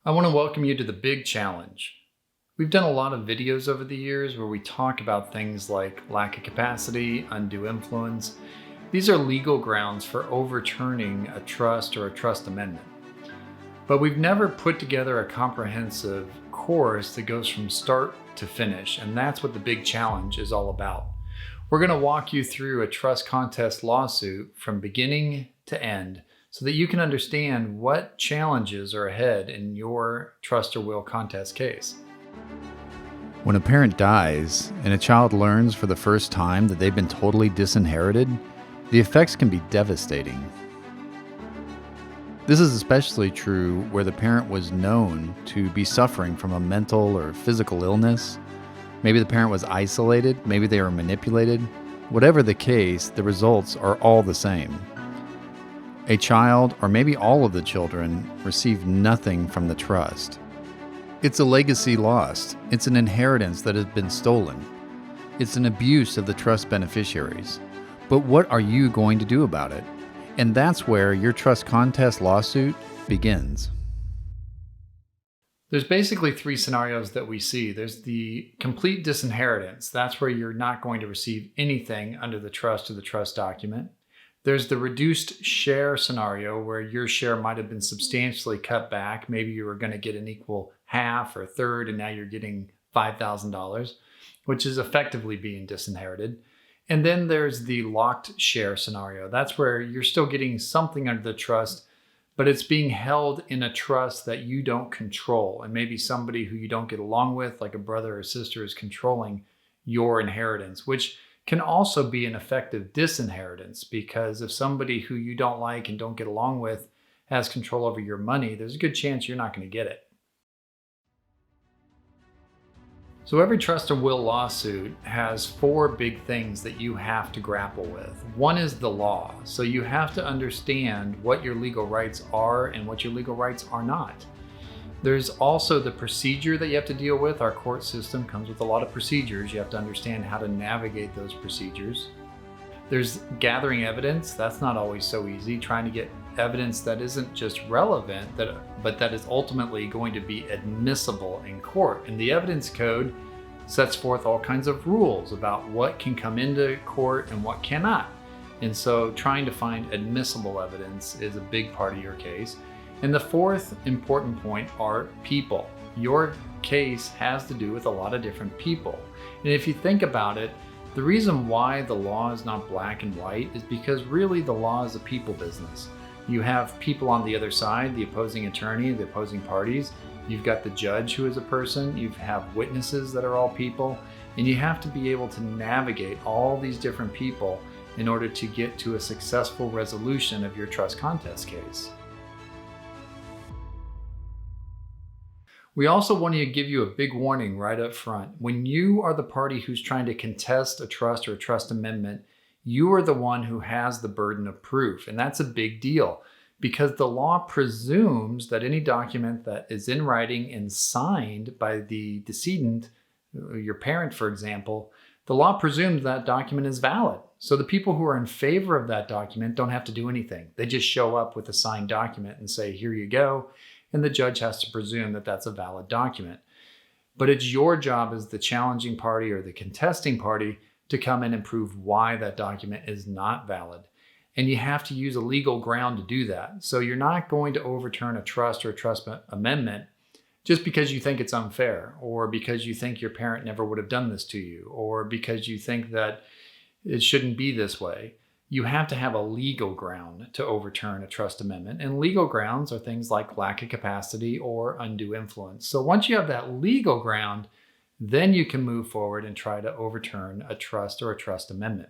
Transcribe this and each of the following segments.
I want to welcome you to the big challenge. We've done a lot of videos over the years where we talk about things like lack of capacity, undue influence. These are legal grounds for overturning a trust or a trust amendment. But we've never put together a comprehensive course that goes from start to finish, and that's what the big challenge is all about. We're going to walk you through a trust contest lawsuit from beginning to end, so that you can understand what challenges are ahead in your trust or will contest case. When a parent dies and a child learns for the first time that they've been totally disinherited, the effects can be devastating. This is especially true where the parent was known to be suffering from a mental or physical illness. Maybe the parent was isolated, maybe they were manipulated. Whatever the case, the results are all the same. A child, or maybe all of the children, receive nothing from the trust. It's a legacy lost. It's an inheritance that has been stolen. It's an abuse of the trust beneficiaries. But what are you going to do about it? And that's where your trust contest lawsuit begins. There's basically three scenarios that we see. There's the complete disinheritance. That's where you're not going to receive anything under the trust or the trust document. There's the reduced share scenario where your share might have been substantially cut back. Maybe you were going to get an equal half or a third, and now you're getting $5,000, which is effectively being disinherited. And then there's the locked share scenario. That's where you're still getting something under the trust, but it's being held in a trust that you don't control. And maybe somebody who you don't get along with, like a brother or sister, is controlling your inheritance, which can also be an effective disinheritance, because if somebody who you don't like and don't get along with has control over your money, there's a good chance you're not going to get it. So every trust or will lawsuit has four big things that you have to grapple with. One is the law. So you have to understand what your legal rights are and what your legal rights are not. There's also the procedure that you have to deal with. Our court system comes with a lot of procedures. You have to understand how to navigate those procedures. There's gathering evidence. That's not always so easy. Trying to get evidence that isn't just relevant, but that is ultimately going to be admissible in court. And the evidence code sets forth all kinds of rules about what can come into court and what cannot. And so trying to find admissible evidence is a big part of your case. And the fourth important point are people. Your case has to do with a lot of different people. And if you think about it, the reason why the law is not black and white is because really the law is a people business. You have people on the other side, the opposing attorney, the opposing parties. You've got the judge who is a person. You have witnesses that are all people. And you have to be able to navigate all these different people in order to get to a successful resolution of your trust contest case. We also want to give you a big warning right up front. When you are the party who's trying to contest a trust or a trust amendment, you are the one who has the burden of proof. And that's a big deal because the law presumes that any document that is in writing and signed by the decedent, your parent, for example, the law presumes that document is valid. So the people who are in favor of that document don't have to do anything. They just show up with a signed document and say, here you go. And the judge has to presume that that's a valid document. But it's your job as the challenging party or the contesting party to come in and prove why that document is not valid. And you have to use a legal ground to do that. So you're not going to overturn a trust or a trust amendment just because you think it's unfair, or because you think your parent never would have done this to you, or because you think that it shouldn't be this way. You have to have a legal ground to overturn a trust amendment. And legal grounds are things like lack of capacity or undue influence. So once you have that legal ground, then you can move forward and try to overturn a trust or a trust amendment.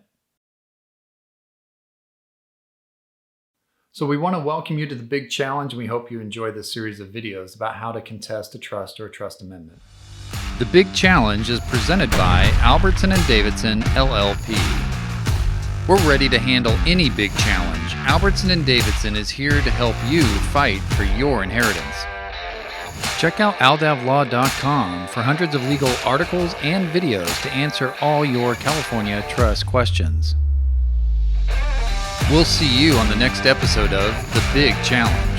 So we want to welcome you to the big challenge, and we hope you enjoy this series of videos about how to contest a trust or a trust amendment. The Big Challenge is presented by Albertson Davidson, LLP. We're ready to handle any big challenge. Albertson Davidson is here to help you fight for your inheritance. Check out aldavlaw.com for hundreds of legal articles and videos to answer all your California trust questions. We'll see you on the next episode of The Big Challenge.